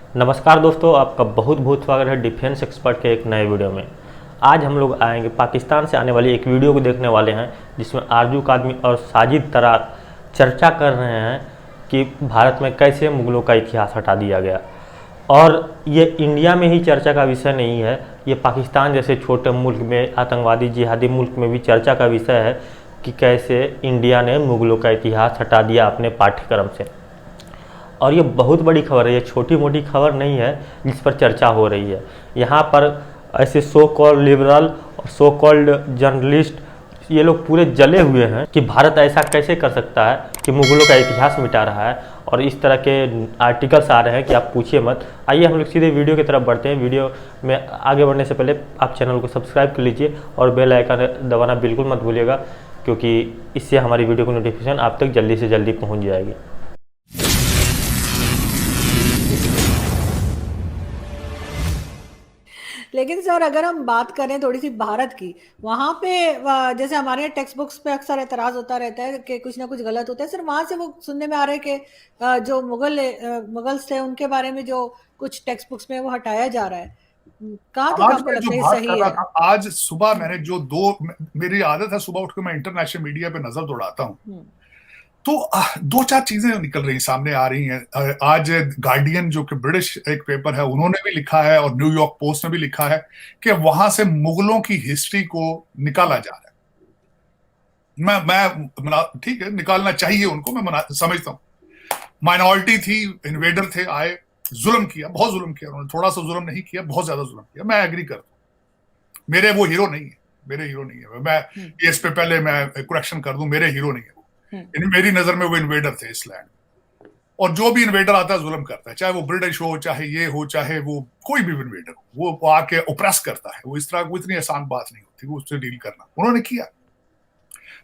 नमस्कार दोस्तों, आपका बहुत बहुत स्वागत है डिफेंस एक्सपर्ट के एक नए वीडियो में। आज हम लोग आएंगे पाकिस्तान से आने वाली एक वीडियो को देखने वाले हैं जिसमें आरजू कादमी और साजिद तरार चर्चा कर रहे हैं कि भारत में कैसे मुग़लों का इतिहास हटा दिया गया। और ये इंडिया में ही चर्चा का विषय नहीं है, ये पाकिस्तान जैसे छोटे मुल्क में, आतंकवादी जिहादी मुल्क में भी चर्चा का विषय है कि कैसे इंडिया ने मुग़लों का इतिहास हटा दिया अपने पाठ्यक्रम से। और ये बहुत बड़ी खबर है, ये छोटी मोटी खबर नहीं है जिस पर चर्चा हो रही है। यहाँ पर ऐसे सो कॉल्ड लिबरल और सो कॉल्ड जर्नलिस्ट ये लोग पूरे जले हुए हैं कि भारत ऐसा कैसे कर सकता है कि मुग़लों का इतिहास मिटा रहा है, और इस तरह के आर्टिकल्स आ रहे हैं कि आप पूछिए मत। आइए हम लोग सीधे वीडियो की तरफ बढ़ते हैं। वीडियो में आगे बढ़ने से पहले आप चैनल को सब्सक्राइब कर लीजिए और बेल आइकन दबाना बिल्कुल मत भूलिएगा, क्योंकि इससे हमारी वीडियो की नोटिफिकेशन आप तक जल्दी से जल्दी पहुँच जाएगी। लेकिन सर, अगर हम बात करें थोड़ी सी भारत की, वहां पे जैसे हमारे यहाँ टेक्स्ट बुक्स पे अक्सर एतराज होता रहता है कि कुछ ना कुछ गलत होता है। सर, वहां से वो सुनने में आ रहा है कि जो मुगल्स थे उनके बारे में जो कुछ टेक्स्ट बुक्स में वो हटाया जा रहा है। कहाँ तक आज आपको मैं जो लगता है ये बात कर सही रहा है? था, आज सुबह मैंने जो मेरी आदत है सुबह उठ के मैं इंटरनेशनल मीडिया पे नजर दौड़ाता हूँ, हम्म। तो दो चार चीजें निकल रही सामने आ रही हैं। आज गार्डियन जो कि ब्रिटिश एक पेपर है, उन्होंने भी लिखा है और न्यूयॉर्क पोस्ट ने भी लिखा है कि वहां से मुगलों की हिस्ट्री को निकाला जा रहा है। ठीक है, निकालना चाहिए उनको, मैं समझता हूँ। माइनॉरिटी थी, इन्वेडर थे, आए, जुल्म किया, बहुत जुल्म किया उन्होंने, थोड़ा सा जुल्म नहीं किया, बहुत ज्यादा जुल्म किया। मैं एग्री करता हूँ, मेरे वो हीरो नहीं है, मेरे हीरो नहीं है। मैं ये इस पे पहले मैं करेक्शन कर दूं, मेरे हीरो नहीं है वो। मेरी नजर में वो इन्वेडर थे इस लैंड, और जो भी इन्वेडर आता है जुल्म करता है, चाहे वो ब्रिटिश हो, चाहे ये हो, चाहे वो कोई भी इन्वेडर हो, वो आके ओप्रेस करता है। वो इस तरह को इतनी आसान बात नहीं होती वो उससे डील करना, उन्होंने किया।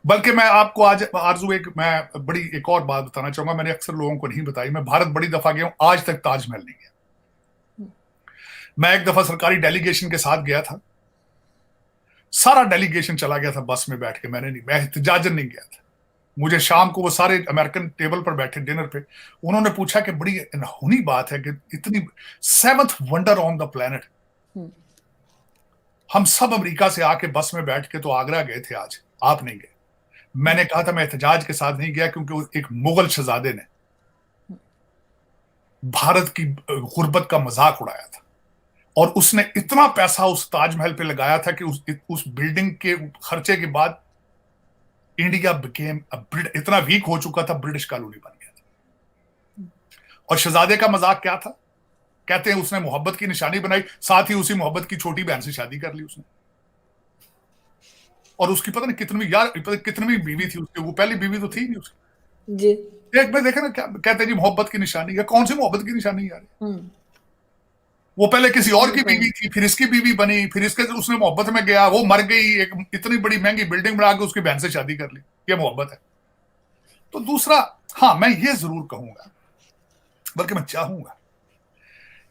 बल्कि मैं आपको आज आरजू मैं बड़ी एक और बात बताना चाहूंगा, मैंने अक्सर लोगों को नहीं बताई। मैं भारत बड़ी दफा गया हूं, आज तक ताजमहल नहीं गया। मैं एक दफा सरकारी डेलीगेशन के साथ गया था, सारा डेलीगेशन चला गया था बस में बैठ के, मैंने नहीं, मैं एहतजाजन नहीं गया था। मुझे शाम को वो सारे अमेरिकन टेबल पर बैठे डिनर पे, उन्होंने पूछा कि बड़ी अनहोनी बात है कि इतनी 7th wonder on the planet, हम सब अमेरिका से आके बस में बैठ के तो आगरा गए थे, आज आप नहीं गए। मैंने कहा था मैं एहतजाज के साथ नहीं गया क्योंकि एक मुगल शहजादे ने भारत की गुर्बत का मजाक उड़ाया था, और उसने इतना पैसा उस ताजमहल पे लगाया था कि उस बिल्डिंग के खर्चे के बाद इंडिया बिकेम इतना वीक हो चुका था, ब्रिटिश कॉलोनी बन गया था। और शहजादे का मजाक क्या था? कहते हैं उसने मोहब्बत की निशानी बनाई, साथ ही उसी मोहब्बत की छोटी बहन से शादी कर ली उसने। और उसकी पता नहीं कितनी बीवी थी उसकी, वो पहली बीवी तो थी नहीं उसकी जी। एक में देखे ना, क्या कहते हैं जी मोहब्बत की निशानी है। कौन सी मोहब्बत की निशानी यार? वो पहले किसी और की बीवी थी, फिर इसकी बीवी बनी, फिर इसके उसने मोहब्बत में गया, वो मर गई, एक इतनी बड़ी महंगी बिल्डिंग बना के उसकी बहन से शादी कर ली, ये मोहब्बत है? तो दूसरा, हाँ मैं ये जरूर कहूंगा, बल्कि मैं चाहूंगा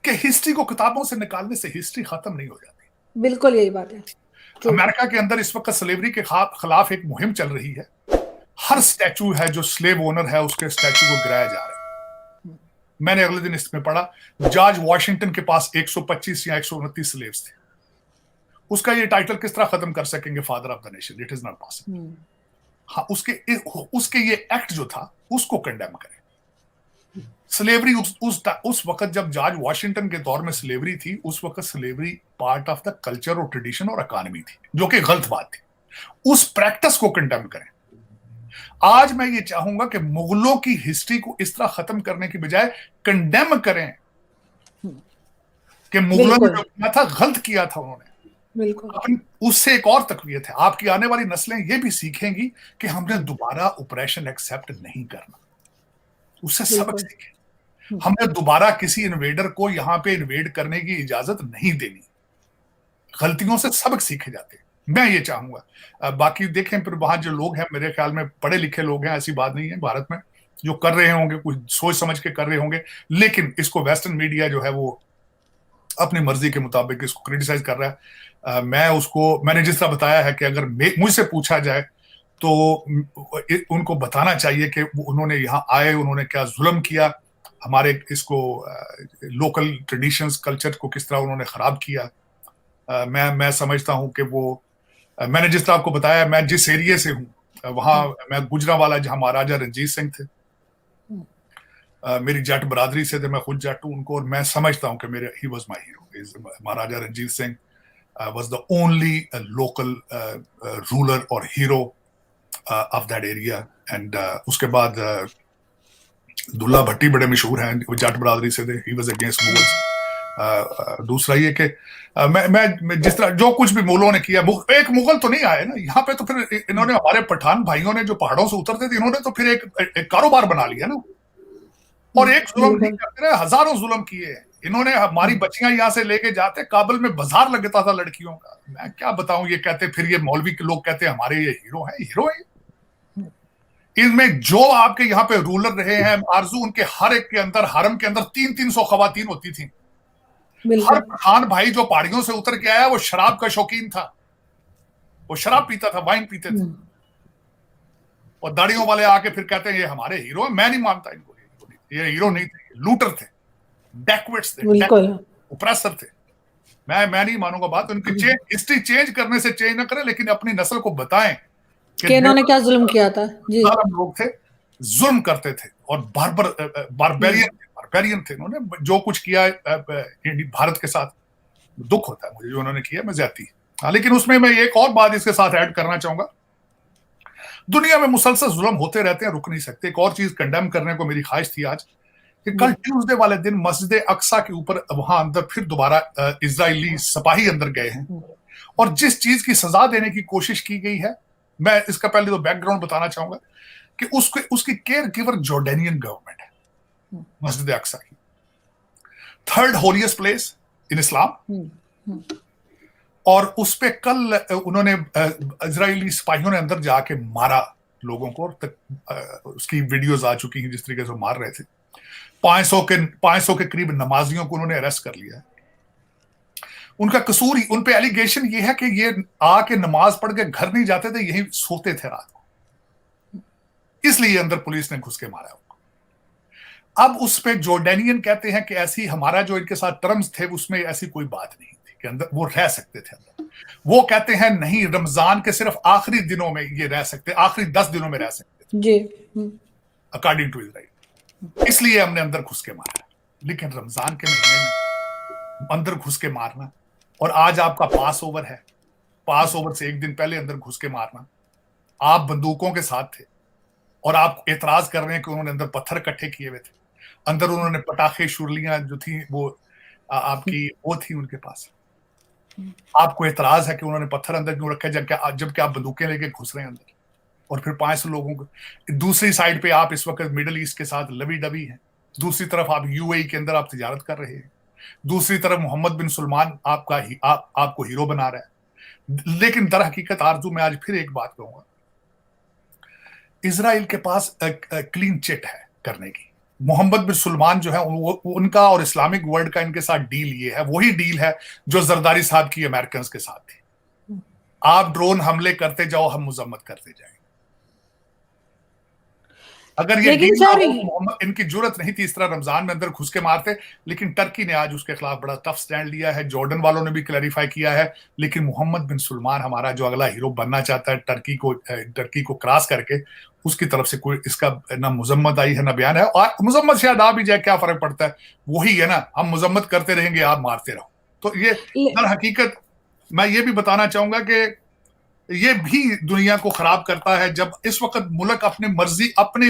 कि हिस्ट्री को किताबों से निकालने से हिस्ट्री खत्म नहीं हो जाती। बिल्कुल यही बात है। अमेरिका के अंदर इस वक्त स्लेवरी के खिलाफ एक मुहिम चल रही है। हर स्टैचू है जो स्लेव ओनर है उसके स्टैचू को गिराया जा रहा है। मैंने अगले दिन इसमें पढ़ा, जॉर्ज वॉशिंगटन के पास 125 या 129 स्लेव्स थे। उसका ये टाइटल किस तरह खत्म कर सकेंगे, father of the nation? It is not possible. हाँ, उसके ये एक्ट जो था उसको कंडेम करें। स्लेवरी उस वक्त जब जॉर्ज वॉशिंगटन के दौर में स्लेवरी थी, उस वक्त slavery part of the culture और ट्रेडिशन और इकोनॉमी थी, जो कि गलत बात थी। उस प्रैक्टिस को कंडेम करें। आज मैं ये चाहूंगा कि मुगलों की हिस्ट्री को इस तरह खत्म करने की बजाय कंडेम करें कि मुगलों ने जो किया था गलत किया था उन्होंने। बिल्कुल। उससे एक और तकवीत है, आपकी आने वाली नस्लें ये भी सीखेंगी कि हमने दोबारा ऑपरेशन एक्सेप्ट नहीं करना, उससे सबक सीखें। हमने दोबारा किसी इन्वेडर को यहां पे इन्वेड करने की इजाजत नहीं देनी। गलतियों से सबक सीखे जाते हैं, मैं ये चाहूंगा। बाकी देखें फिर वहां जो लोग हैं, मेरे ख्याल में पढ़े लिखे लोग हैं, ऐसी बात नहीं है भारत में, जो कर रहे होंगे कुछ सोच समझ के कर रहे होंगे, लेकिन इसको वेस्टर्न मीडिया जो है वो अपनी मर्जी के मुताबिक इसको क्रिटिसाइज कर रहा है। मैंने जिस तरह बताया है कि अगर मुझसे पूछा जाए तो उनको बताना चाहिए कि उन्होंने यहाँ आए, उन्होंने क्या जुल्म किया, हमारे इसको लोकल ट्रेडिशंस कल्चर को किस तरह उन्होंने खराब किया। मैं समझता हूं कि वो मैंने जिस तरह आपको बताया, मैं जिस एरिया से हूं वहां मैं गुजरांवाला, जहां महाराजा रंजीत सिंह थे, मेरी जट बरादरी से थे, मैं खुद जट हूं उनको, और मैं समझता हूं कि मेरे he was my hero. Maharaja Ranjit Singh was the only local ruler और hero of that area. And उसके बाद दुल्ला भट्टी बड़े मशहूर हैं, वो जट बरादरी से थे, ही वाज अगेंस्ट मुगल्स। दूसरा ये कि मैं जिस तरह जो कुछ भी मुगलों ने किया, एक मुगल तो नहीं आए ना यहाँ पे, तो फिर इन्होंने, हमारे पठान भाइयों ने जो पहाड़ों से उतरते थे, इन्होंने तो फिर एक कारोबार बना लिया ना। और एक जुल्म नहीं करते रहे, हजारों जुल्म किए हैं इन्होंने। हमारी बच्चियां यहाँ से लेके जाते, काबुल में बाजार लगता था लड़कियों का। मैं क्या बताऊं, ये कहते, फिर ये मौलवी के लोग कहते हैं हमारे ये हीरो हैं। हीरो है इनमें जो आपके यहाँ पे रूलर रहे हैं आरजू, उनके हर एक के अंदर, हरम के अंदर 300-300 खवातीन होती थी। हर खान भाई जो पहाड़ियों से उतर के आया वो शराब का शौकीन था, वो शराब पीता था, वाइन पीते थे। और दाढ़ियों वाले आके फिर कहते हैं ये हमारे हीरो हैं। मैं नहीं मानता इनको, ये हीरो नहीं थे, लूटर थे, बैकवर्ड्स थे, ओप्रेसर थे। मैं नहीं मानूंगा बात। उनकी हिस्ट्री चेंज करने से चेंज ना करें, लेकिन अपनी नस्ल को बताएं कि इन्होंने क्या जुल्म किया था। जी, लोग थे, जुल्म करते थे और बारबेरियन थे। इन्होंने जो कुछ किया भारत के साथ, दुख होता है मुझे जो उन्होंने किया, मैं ज्यादती। हाँ, लेकिन उसमें मैं एक और बात इसके साथ ऐड करना चाहूंगा। दुनिया में मुसलसल जुल्म होते रहते हैं, रुक नहीं सकते। एक और चीज कंडेम करने को मेरी ख्वाहिश थी आज, कि कल ट्यूसडे वाले दिन मस्जिद अक्सा के ऊपर वहां अंदर फिर दोबारा इजरायली सिपाही अंदर गए हैं, और जिस चीज की सजा देने की कोशिश की गई है, मैं इसका पहले तो बैकग्राउंड बताना चाहूंगा कि उसकी केयर गिवर जॉर्डेनियन गवर्नमेंट है। मस्जिद अक्सा की 3rd होलीएस्ट प्लेस इन इस्लाम, और उस पे कल उन्होंने इजरायली सिपाहियों ने अंदर जाके मारा लोगों को, और उसकी वीडियोज आ चुकी हैं जिस तरीके से मार रहे थे। 500 के करीब नमाजियों को उन्होंने अरेस्ट कर लिया है। उनका कसूर ही, उन पे एलिगेशन ये है कि ये आके नमाज पढ़ के घर नहीं जाते थे, यहीं सोते थे रात को, इसलिए अंदर पुलिस ने घुस के मारा उनको। अब उस पे जॉर्डेनियन कहते हैं कि ऐसी हमारा जो इनके साथ टर्म्स थे उसमें ऐसी कोई बात नहीं थी कि अंदर वो रह सकते थे अंदर। वो कहते हैं नहीं, रमजान के सिर्फ आखिरी दिनों में ये रह सकते, आखिरी 10 दिनों में रह सकते थे जी, अकॉर्डिंग टू इजराइल, इसलिए हमने अंदर घुस के मारा। लेकिन रमजान के महीने में अंदर घुस के मारना, और आज आपका पास ओवर है, पास ओवर से एक दिन पहले अंदर घुस के मारना, आप बंदूकों के साथ थे और आप एतराज कर रहे हैं कि उन्होंने अंदर पत्थर इकट्ठे किए हुए थे, अंदर उन्होंने पटाखे शुरलियां जो थी वो आपकी वो थी उनके पास। आपको एतराज है कि उन्होंने पत्थर अंदर क्यों रखे, जबकि आप बंदूकें लेके घुस रहे हैं अंदर, और फिर 500 लोगों को। दूसरी साइड पे आप इस वक्त मिडिल ईस्ट के साथ लवी डबी हैं, दूसरी तरफ आप यूएई के अंदर आप तिजारत कर रहे हैं, दूसरी तरफ मोहम्मद बिन सुलमान आपको हीरो बना रहा है। लेकिन दर हकीकत आरजू, मैं आज फिर एक बात कहूंगा, इजराइल के पास क्लीन चिट है करने की। मोहम्मद बिन सुलमान जो है उनका और इस्लामिक वर्ल्ड का इनके साथ डील ये है, वही डील है जो जरदारी साहब की अमेरिकन के साथ थी। आप ड्रोन हमले करते जाओ, हम मुजम्मत करते जाएंगे। अगर ये डील ना हो, इनकी जरूरत नहीं थी इस तरह रमजान में अंदर घुस के मारते। लेकिन टर्की ने आज उसके खिलाफ बड़ा टफ स्टैंड लिया है, जॉर्डन वालों ने भी क्लैरिफाई किया है। लेकिन मोहम्मद बिन सुलमान हमारा जो अगला हीरो बनना चाहता है टर्की को क्रॉस करके, उसकी तरफ से कोई इसका ना मुजम्मत आई है ना बयान है। और मुजम्मत शायद आ भी जाए, क्या फर्क पड़ता है, वही है ना, हम मुजम्मत करते रहेंगे, आप मारते रहो। तो ये दर हकीकत मैं ये भी बताना चाहूंगा कि ये भी दुनिया को खराब करता है जब इस वक्त मुल्क अपनी मर्जी, अपने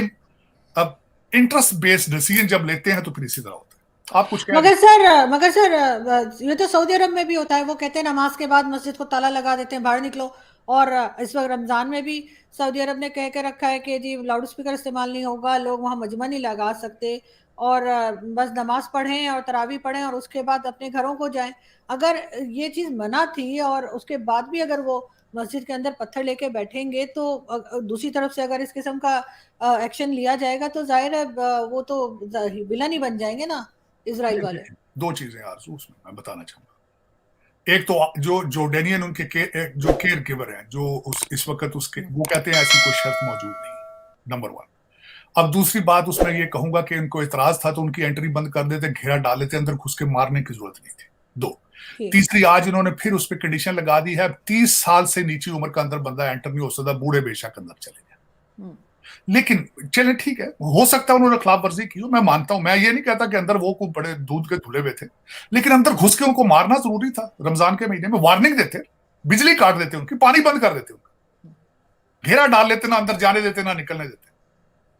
इंटरेस्ट बेस्ड डिसीजन जब लेते हैं, तो फिर इसी तरह होता है। आप कुछ मगर सर ये तो सऊदी अरब में भी होता है। वो कहते हैं नमाज के बाद मस्जिद को ताला लगा देते हैं, बाहर निकलो। और इस वक्त रमजान में भी सऊदी अरब ने कह के रखा है कि जी लाउड स्पीकर इस्तेमाल नहीं होगा, लोग वहाँ मजमा नहीं लगा सकते, और बस नमाज पढ़ें और तरावी पढ़ें और उसके बाद अपने घरों को जाएं। अगर ये चीज मना थी और उसके बाद भी अगर वो मस्जिद के अंदर पत्थर लेके बैठेंगे, तो दूसरी तरफ से अगर इस किस्म का एक्शन लिया जाएगा तो जाहिर है वो तो विलन ही बन जाएंगे ना इजराइल वाले। दो चीजें आरज़ू उसमें मैं बताना चाहूंगा। एक तो जो जॉर्डेनियन उनके जो केयर गिवर हैं, जो इस वक्त उसके, वो कहते हैं ऐसी कोई शर्त मौजूद नहीं, नंबर 1। अब दूसरी बात उसमें ये कहूंगा कि इनको इतराज था तो उनकी एंट्री बंद कर देते, घेरा डाल लेते, अंदर घुस के मारने की जरूरत नहीं थी। 2, तीसरी, आज इन्होंने फिर उस पर कंडीशन लगा दी है 30 साल से नीचे उम्र का अंदर बंदा एंटर नहीं हो सकता, बूढ़े बेशक अंदर चले जाए। लेकिन चले ठीक है, हो सकता है उन्होंने खिलाफ वर्जी की हो, मैं मानता हूं, मैं ये नहीं कहता कि अंदर वो को बड़े दूध के धुले हुए थे, लेकिन अंदर घुस के उनको मारना जरूरी था। रमजान के महीने में वार्निंग देते, बिजली काट देते उनकी, पानी बंद कर देते उनका, घेरा डाल लेते, ना अंदर जाने देते ना निकलने देते।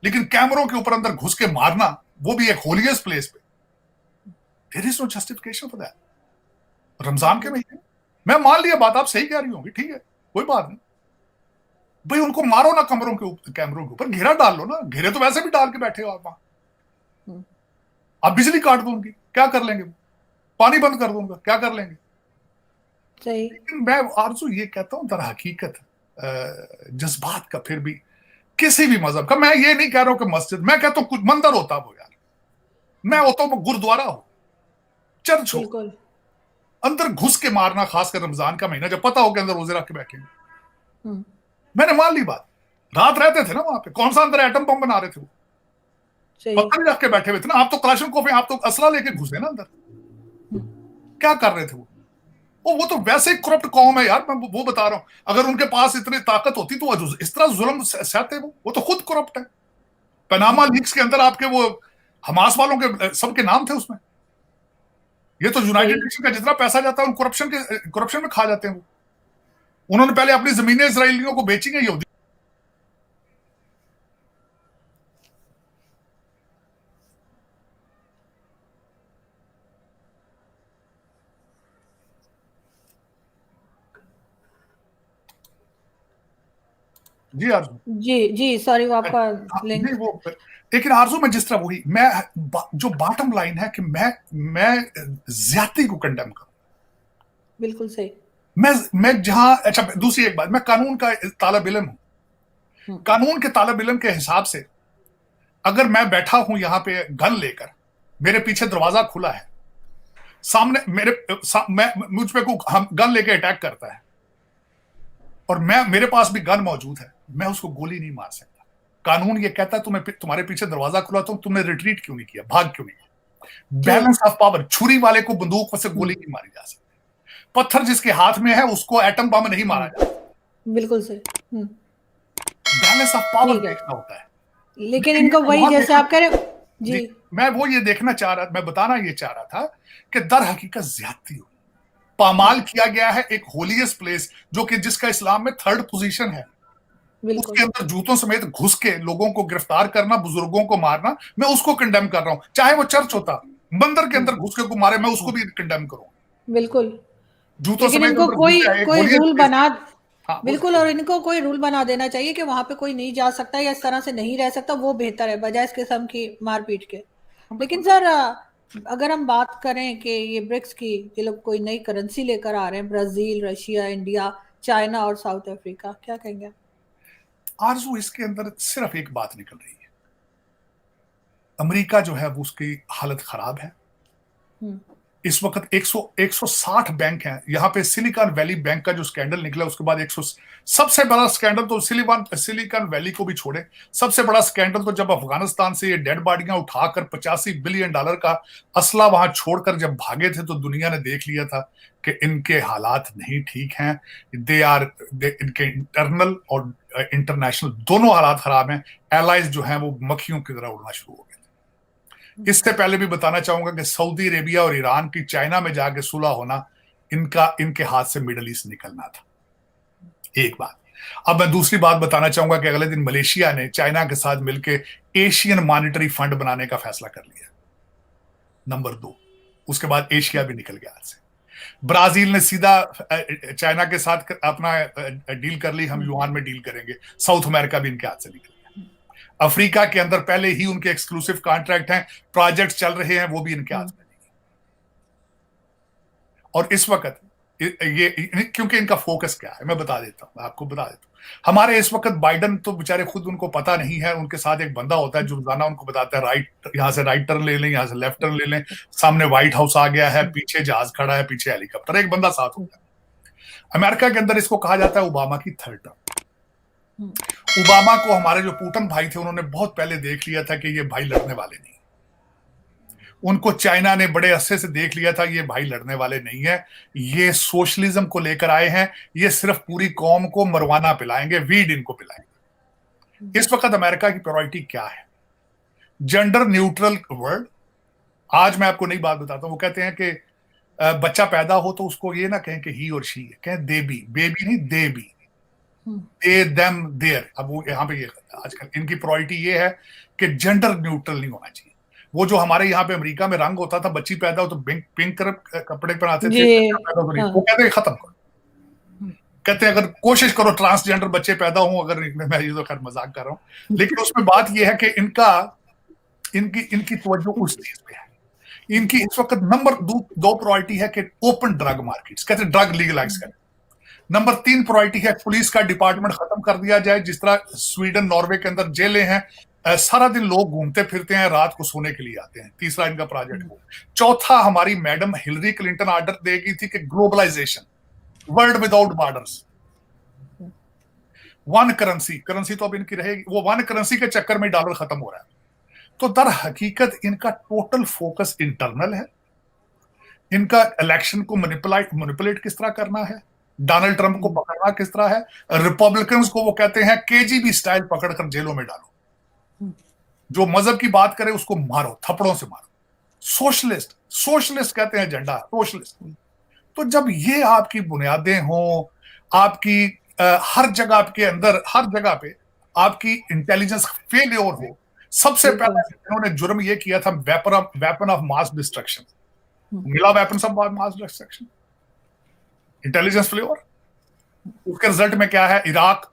लेकिन कैमरों के ऊपर अंदर घुस के मारना, वो भी एक होलीएस्ट प्लेस पे, there is no justification for that. Ramzan के महीने मैं मान लिया बात आप सही कह रही होंगी, ठीक है, कोई बात नहीं भाई, उनको मारो ना कमरों के ऊपर, कैमरों के ऊपर घेरा डाल लो ना, घेरे तो वैसे भी डाल के बैठे हो आप वहां, आप बिजली काट दो उनकी, क्या कर लेंगे, पानी बंद कर दूंगा, क्या कर लेंगे। सही। लेकिन मैं आरजू ये कहता हूं, दर हकीकत जज्बात का, फिर भी किसी भी मजहब का, मैं ये नहीं कह रहा हूं कि मस्जिद, मैं कहता हूं कुछ मंदिर होता वो यार, मैं होता हूं गुरुद्वारा हो, चर्च हो, अंदर घुस के मारना, खासकर रमजान का महीना जब पता हो कि अंदर रोजे रख के बैठेंगे। मैंने मान ली बात, रात रहते थे ना वहां पे, कौन सा अंदर एटम बम बना रहे थे वो, पत्थर रख के बैठे हुए थे ना, आप तो क्लाशनकोफ में, आप तो असला लेके घुसे ना अंदर, क्या कर रहे थे वो तो वैसे ही करप्ट कौम है यार, मैं वो बता रहा हूं, अगर उनके पास इतनी ताकत होती तो वो इस तरह जुल्म सहते, वो तो खुद करप्ट है। पनामा लीक्स के अंदर आपके वो हमास वालों के सबके नाम थे उसमें, ये तो यूनाइटेड नेशन का जितना पैसा जाता है उन करप्शन में खा जाते हैं वो। उन्होंने पहले अपनी जमीनें इजराइलियों को बेची हैं यहूदी। जी आरजू, जी सॉरी, वो आपका लिंक। नहीं वो, लेकिन आरजू में जिस तरह वही मैं जो बॉटम लाइन है कि मैं ज्यादती को कंडेम करूं, बिल्कुल सही। मैं जहां, अच्छा दूसरी एक बात, मैं कानून का तालिब इल्म हूं, कानून के तालिब इल्म के हिसाब से अगर मैं बैठा हूं यहां पे गन लेकर, मेरे पीछे दरवाजा खुला है, सामने मुझ पे कोई गन लेके अटैक करता है और मेरे पास भी गन मौजूद है, मैं उसको गोली नहीं मार सकता। कानून ये कहता है तुम्हारे पीछे दरवाजा खुला, तो तुमने रिट्रीट क्यों नहीं किया, भाग क्यों नहीं किया। बैलेंस ऑफ पावर, छुरी वाले को बंदूक से गोली नहीं मारी जा सकती, पत्थर जिसके हाथ में है उसको एटम बम नहीं मारा जा सकता। बिल्कुल सही। बैलेंस ऑफ पावर देखना होता है। लेकिन इनको वही, जैसे आप कह रहे जी, मैं वो ये देखना चाह रहा, मैं बताना ये चाह रहा था कि दर हकीकत ज्यादती हुई, पामाल किया गया है एक होलीएस्ट प्लेस, जो कि जिसका इस्लाम में 3rd पोजीशन है, उसके अंदर जूतों समेत घुस के लोगों को गिरफ्तार करना, बुजुर्गों को मारना, मैं उसको कंडेम कर रहा हूं। चाहे वो चर्च होता, मंदिर के अंदर घुस के को मारे, मैं उसको भी कंडेम करूंगा, बिल्कुल। जूतों लेकिन समेत इनको कोई रूल बना, बिल्कुल, और इनको कोई रूल बना देना चाहिए कि वहां पे कोई नहीं जा सकता या इस तरह से नहीं रह सकता, वो बेहतर है बजाय इस किस्म की मारपीट के। लेकिन सर, अगर हम बात करें कि ये ब्रिक्स की, ये लोग कोई नई करेंसी लेकर आ रहे हैं, ब्राजील, रशिया, इंडिया, चाइना और साउथ अफ्रीका, क्या कहेंगे आरजू? इसके अंदर सिर्फ एक बात निकल रही है, अमेरिका जो है वो उसकी हालत खराब है। इस वक्त 160 बैंक हैं यहाँ पे। सिलिकॉन वैली बैंक का जो स्कैंडल निकला, उसके बाद 100 सबसे बड़ा स्कैंडल तो सिलिकॉन वैली को भी छोड़े, सबसे बड़ा स्कैंडल तो जब अफगानिस्तान से ये डेड बॉडियां उठाकर $85 बिलियन का असला वहां छोड़कर जब भागे थे, तो दुनिया ने देख लिया था कि इनके हालात नहीं ठीक हैं। इनके इंटरनल और इंटरनेशनल दोनों हालात खराब हैं। एलाइज जो हैं वो मक्खियों की तरह उड़ना शुरू हो गए। इससे पहले भी बताना चाहूंगा कि सऊदी अरेबिया और ईरान की चाइना में जाके सुलह होना, इनके हाथ से मिडल ईस्ट निकलना था, एक बात। अब मैं दूसरी बात बताना चाहूंगा कि अगले दिन मलेशिया ने चाइना के साथ मिलकर एशियन मॉनेटरी फंड बनाने का फैसला कर लिया, नंबर 2। उसके बाद एशिया भी निकल गया हाथ से। ब्राजील ने सीधा चाइना के साथ अपना डील कर ली, हम युआन में डील करेंगे। साउथ अमेरिका भी इनके हाथ से निकल गया। अफ्रीका के अंदर पहले ही उनके एक्सक्लूसिव कॉन्ट्रैक्ट हैं, प्रोजेक्ट चल रहे हैं, वो भी इनके हाथ में नहीं। और इस वक्त ये क्योंकि इनका फोकस क्या है मैं बता देता हूं, आपको बता देता हूं। हमारे इस वक्त बाइडन तो बेचारे खुद उनको पता नहीं है, उनके साथ एक बंदा होता है जो रोजाना उनको बताता है यहां से राइट टर्न ले लें, यहां से लेफ्ट टर्न ले लें, सामने व्हाइट हाउस आ गया है, पीछे जहाज खड़ा है, पीछे हेलीकॉप्टर, एक बंदा साथ होता है। अमेरिका के अंदर इसको कहा जाता है ओबामा की 3rd टर्म। ओबामा को हमारे जो पुतिन भाई थे उन्होंने बहुत पहले देख लिया था कि ये भाई लड़ने वाले नहीं। उनको चाइना ने बड़े अरसे से देख लिया था ये भाई लड़ने वाले नहीं है, ये सोशलिज्म को लेकर आए हैं, ये सिर्फ पूरी कौम को मरवाना पिलाएंगे, वीड इनको पिलाएंगे। इस वक्त अमेरिका की प्रायोरिटी क्या है? Gender neutral world. आज मैं आपको नई बात बताता हूं, वो कहते हैं कि बच्चा पैदा हो तो उसको ये ना कहें कि ही और शी है, कहें दे बी, बेबी नहीं they be, they them there. अब वो यहाँ पे ये आजकल इनकी प्रायोरिटी ये है कि जेंडर न्यूट्रल नहीं होना चाहिए। वो जो हमारे यहाँ पे अमेरिका में रंग होता था, बच्ची पैदा हो तो पिंक कपड़े पहनाते थे, पैदा तो नहीं, वो कहते हैं खत्म करो। कहते हैं अगर कोशिश करो ट्रांसजेंडर बच्चे पैदा हों, अगर मैं ये तो खैर मजाक कर रहा हूँ, लेकिन उसमें बात ये है कि इनकी तवज्जो उस चीज पे है। इनकी इस वक्त नंबर 2 प्रायोरिटी है कि ओपन ड्रग मार्केट्स, कहते हैं ड्रग लीगलाइज करें। नंबर 3 प्रायोरिटी है पुलिस का डिपार्टमेंट खत्म कर दिया जाए। जिस तरह स्वीडन नॉर्वे के अंदर जेलें हैं, सारा दिन लोग घूमते फिरते हैं, रात को सोने के लिए आते हैं। तीसरा इनका प्रोजेक्ट हो। चौथा, हमारी मैडम हिलरी क्लिंटन ऑर्डर देगी थी कि globalization, world without borders, one currency तो अब इनकी रहेगी। वो वन करेंसी के चक्कर में डॉलर खत्म हो रहा है। तो दर हकीकत इनका टोटल फोकस इंटरनल है। इनका इलेक्शन को मैनिपुलेट किस तरह करना है, डोनाल्ड ट्रंप को पकड़ना किस तरह है, रिपब्लिकन्स को वो कहते हैं केजीबी स्टाइल पकड़कर जेलों में डालो, जो मजहब की बात करे उसको मारो, थप्पड़ों से मारो। सोशलिस्ट कहते हैं एजेंडा, सोशलिस्ट। तो जब ये आपकी बुनियादें हों, आपकी हर जगह के अंदर, हर जगह पे आपकी इंटेलिजेंस फेलियर हो, सबसे पहले इन्होंने जुर्म ये किया था वेपन ऑफ मास डिस्ट्रक्शन। मिला weapon of mass destruction, intelligence failure. उसके रिजल्ट में क्या है? इराक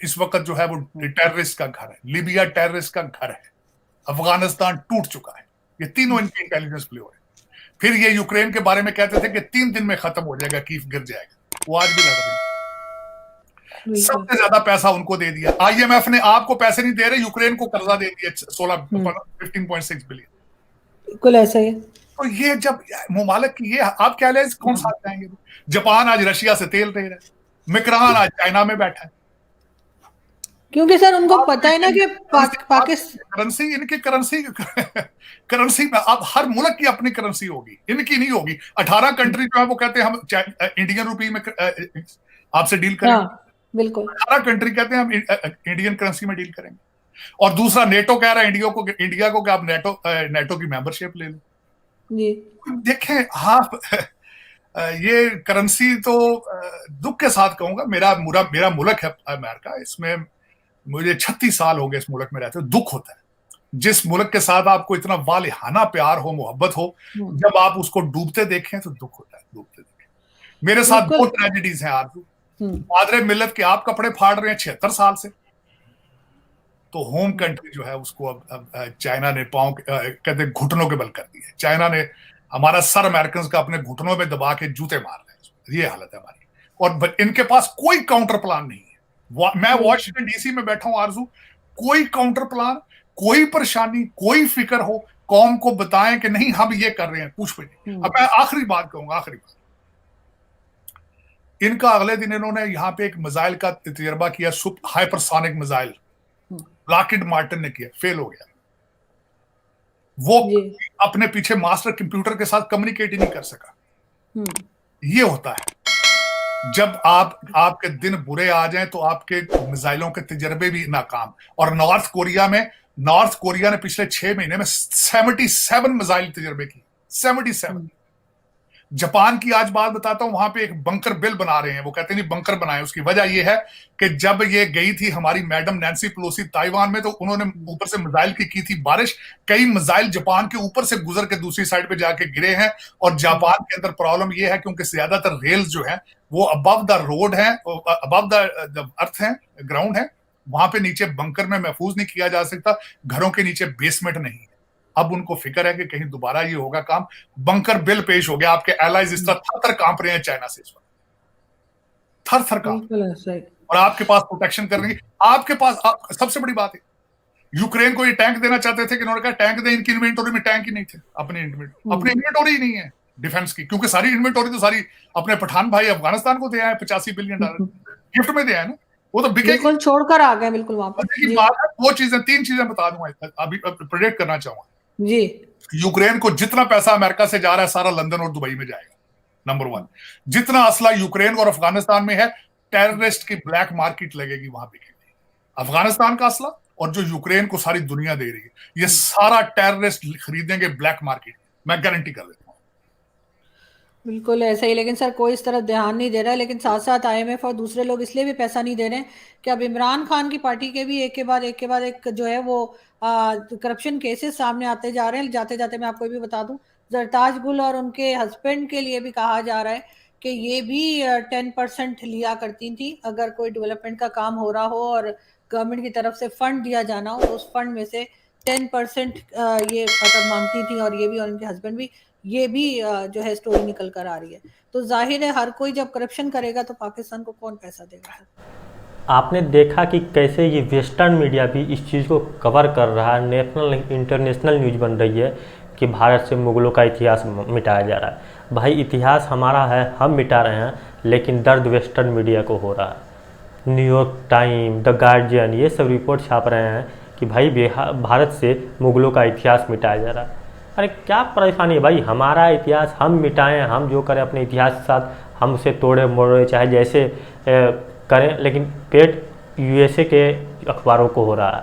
इस वक्त जो है वो टेररिस्ट का घर है, लीबिया टेररिस्ट का घर है, अफगानिस्तान टूट चुका है। ये तीनों इनके इंटेलिजेंस फेलियर है। फिर ये यूक्रेन के बारे में कहते थे कि 3 दिन में खत्म हो जाएगा, कीव गिर जाएगा। वो आज भी लड़ रहे हैं। सबसे ज्यादा पैसा उनको दे दिया। आईएमएफ ने आपको पैसे नहीं दे रहे, यूक्रेन को कर्जा दे दिया 15.6 बिलियन। बिल्कुल ऐसा ही। तो ये जब मुमालिक की ये आप क्या ले कौन साथ जाएंगे? जापान आज रशिया से तेल ले रहा है, मिक्रान आज चाइना में बैठा है, क्योंकि सर उनको पता है ना कि पाकिस्तान इनकी करेंसी में अब हर मुल्क की अपनी करेंसी होगी, इनकी नहीं होगी। 18 कंट्री जो है वो कहते हैं हम इंडियन रुपी में आपसे डील करेंगे। बिल्कुल 18 कंट्री कहते हैं हम इंडियन करेंसी में डील करेंगे। और दूसरा नेटो कह रहा है इंडिया को कि आप नेटो की मेंबरशिप ले लो। देखें आप ये करेंसी तो दुख के साथ कहूंगा, मेरा मुल्क है अमेरिका, इसमें मुझे 36 साल हो गए इस मुल्क में रहते हुए। दुख होता है जिस मुल्क के साथ आपको इतना वालिहाना प्यार हो, मोहब्बत हो, जब आप उसको डूबते देखें तो दुख होता है। डूबते देखें। मेरे साथ 2 ट्रेजेडीज हैं आरजू। मादरे मिल्लत के आप कपड़े फाड़ रहे हैं 76 साल से, तो होम कंट्री जो है उसको अब चाइना ने पांव कहते हैं घुटनों के बल कर दिए। चाइना ने हमारा सर अमेरिकन का अपने घुटनों में दबा के जूते मार रहे हैं। ये हालत है हमारी। और इनके पास कोई काउंटर प्लान नहीं है। मैं वॉशिंगटन डीसी में बैठा हूं आरजू, कोई काउंटर प्लान, कोई परेशानी, कोई फिक्र हो, कौम को बताएं कि नहीं हम ये कर रहे हैं, कुछ भी नहीं। अब मैं आखिरी बात कहूंगा, आखिरी बात, इनका अगले दिन इन्होंने यहां पे एक मिसाइल का तजर्बा किया, हाइपरसोनिक मिसाइल, लॉकहीड मार्टिन ने किया, फेल हो गया। वो अपने पीछे मास्टर कंप्यूटर के साथ कम्युनिकेट ही नहीं कर सका। ये होता है जब आपके दिन बुरे आ जाएं तो आपके मिसाइलों के तजर्बे भी नाकाम। और नॉर्थ कोरिया ने पिछले 6 महीने में 77 मिसाइल तजर्बे की, 77। जापान की आज बात बताता हूं, वहां पे एक बंकर बिल बना रहे हैं। वो कहते हैं नहीं बंकर बनाए। उसकी वजह यह है कि जब ये गई थी हमारी मैडम नैन्सी पेलोसी ताइवान में, तो उन्होंने ऊपर से मिसाइल की थी बारिश। कई मिसाइल जापान के ऊपर से गुजर के दूसरी साइड पे जाके गिरे हैं। और जापान के अंदर प्रॉब्लम यह है क्योंकि ज्यादातर रेल्स जो है वो अबव द रोड है, अबव द अर्थ है, ग्राउंड है। वहां पे नीचे बंकर में महफूज नहीं किया जा सकता। घरों के नीचे बेसमेंट नहीं है। अब उनको फिक्र है कि कहीं दोबारा ये होगा काम। बंकर बिल पेश हो गया। आपके एलाइज इस तरह थर-थर कांप रहे हैं चाइना से इस वक्त, थर-थर कांप। और आपके पास प्रोटेक्शन कर रही है। आपके पास सबसे बड़ी बात है, यूक्रेन को ये टैंक देना चाहते थे कि उन्होंने कहा टैंक दे, इनकी इन्वेंटरी में टैंक ही नहीं थे। अपनी इन्वेंटरी ही नहीं है डिफेंस की, क्योंकि सारी इन्वेंटरी तो सारी अपने पठान भाई अफगानिस्तान को दे आए, $85 बिलियन गिफ्ट में दे आए ना। वो तो बिकेगी। बिल्कुल छोड़कर आ गए बिल्कुल वहां पर। देखिए जी बात है, वो चीजें 3 चीजें बता दूंगा, अभी प्रेडिक्ट करना चाहूंगा। जी यूक्रेन को जितना पैसा अमेरिका से जा रहा है सारा लंदन और दुबई में जाएगा, नंबर 1। जितना असला यूक्रेन और अफगानिस्तान में है, टेररिस्ट की ब्लैक मार्केट लगेगी, वहां बिकेगी। अफगानिस्तान का असला और जो यूक्रेन को सारी दुनिया दे रही है, ये सारा टेररिस्ट खरीदेंगे ब्लैक मार्केट, मैं गारंटी कर देता हूं। बिल्कुल ऐसा ही। लेकिन सर कोई इस तरफ ध्यान नहीं दे रहा है, लेकिन साथ साथ आईएमएफ और दूसरे लोग इसलिए भी पैसा नहीं दे रहे हैं कि अब इमरान खान की पार्टी के भी एक के बाद एक जो है वो करप्शन केसेस सामने आते जा रहे हैं। जाते जाते मैं आपको ये भी बता दूं, जरताज गुल और उनके हस्बैंड के लिए भी कहा जा रहा है कि ये भी 10% लिया करती थी अगर कोई डेवलपमेंट का काम हो रहा हो और गवर्नमेंट की तरफ से फंड दिया जाना हो, तो उस फंड में से 10% ये मतलब मांगती थी। और ये भी और उनके हस्बैंड भी, ये भी जो है स्टोरी निकल कर आ रही है। तो जाहिर है हर कोई जब करप्शन करेगा तो पाकिस्तान को कौन पैसा देगा। आपने देखा कि कैसे ये वेस्टर्न मीडिया भी इस चीज़ को कवर कर रहा है, नेशनल इंटरनेशनल न्यूज़ बन रही है कि भारत से मुग़लों का इतिहास मिटाया जा रहा है। भाई इतिहास हमारा है, हम मिटा रहे हैं, लेकिन दर्द वेस्टर्न मीडिया को हो रहा है। न्यूयॉर्क टाइम, द गार्जियन, ये सब रिपोर्ट छाप रहे हैं कि भाई भारत से मुग़लों का इतिहास मिटाया जा रहा है। अरे क्या परेशानी है भाई, हमारा इतिहास हम मिटाएं, हम जो करें अपने इतिहास के साथ हम उसे तोड़े मोड़े चाहे जैसे करें, लेकिन पेट यूएसए के अखबारों को हो रहा है,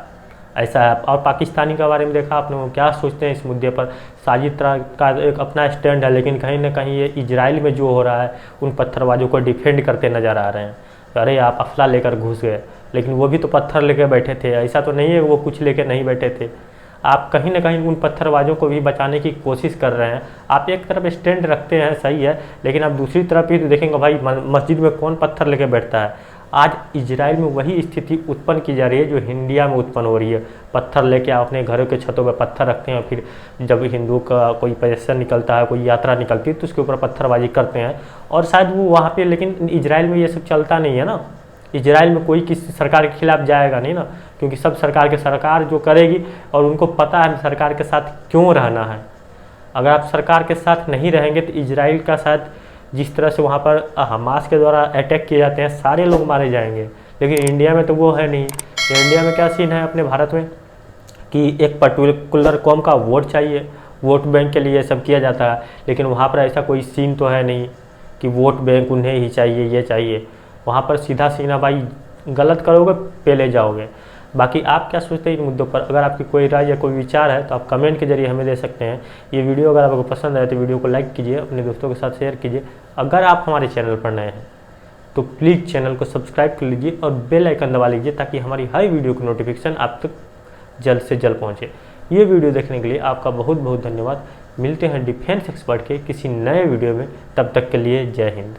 ऐसा है। और पाकिस्तानी के बारे में देखा आपने, वो क्या सोचते हैं इस मुद्दे पर। साजिद तरह का एक अपना स्टैंड है, लेकिन कहीं ना कहीं ये इजराइल में जो हो रहा है उन पत्थरबाजों को डिफेंड करते नज़र आ रहे हैं। अरे आप असला लेकर घुस गए, लेकिन वो भी तो पत्थर लेकर बैठे थे, ऐसा तो नहीं है वो कुछ लेकर नहीं बैठे थे। आप कहीं ना कहीं उन पत्थरबाजों को भी बचाने की कोशिश कर रहे हैं। आप एक तरफ स्टैंड रखते हैं, सही है, लेकिन आप दूसरी तरफ ही तो देखेंगे भाई मस्जिद में कौन पत्थर लेके बैठता है। आज इजराइल में वही स्थिति उत्पन्न की जा रही है जो इंडिया में उत्पन्न हो रही है। पत्थर लेके आप अपने घरों के छतों पर पत्थर रखते हैं, फिर जब हिंदू का कोई प्रोसेशन निकलता है, कोई यात्रा निकलती है तो उसके ऊपर पत्थरबाजी करते हैं। और शायद वो वहाँ पे, लेकिन इजराइल में ये सब चलता नहीं है ना। इजराइल में कोई किसी सरकार के खिलाफ जाएगा नहीं ना, क्योंकि सब सरकार जो करेगी और उनको पता है सरकार के साथ क्यों रहना है। अगर आप सरकार के साथ नहीं रहेंगे तो इजराइल का शायद जिस तरह से वहाँ पर हमास के द्वारा अटैक किए जाते हैं सारे लोग मारे जाएंगे, लेकिन इंडिया में तो वो है नहीं। इंडिया में क्या सीन है अपने भारत में कि एक पर्टिकुलर कौम का वोट चाहिए, वोट बैंक के लिए सब किया जाता है, लेकिन वहाँ पर ऐसा कोई सीन तो है नहीं कि वोट बैंक उन्हें ही चाहिए, ये चाहिए। वहाँ पर सीधा सीना भाई गलत करोगे पेले जाओगे। बाकी आप क्या सोचते हैं इन मुद्दों पर? अगर आपकी कोई राय या कोई विचार है तो आप कमेंट के जरिए हमें दे सकते हैं। ये वीडियो अगर आपको पसंद आए तो वीडियो को लाइक कीजिए, अपने दोस्तों के साथ शेयर कीजिए। अगर आप हमारे चैनल पर नए हैं तो प्लीज़ चैनल को सब्सक्राइब कर लीजिए और बेल आइकन दबा लीजिए ताकि हमारी हर वीडियो की नोटिफिकेशन आप तक जल्द से जल्द पहुँचे। ये वीडियो देखने के लिए आपका बहुत बहुत धन्यवाद। मिलते हैं डिफेंस एक्सपर्ट के किसी नए वीडियो में, तब तक के लिए जय हिंद।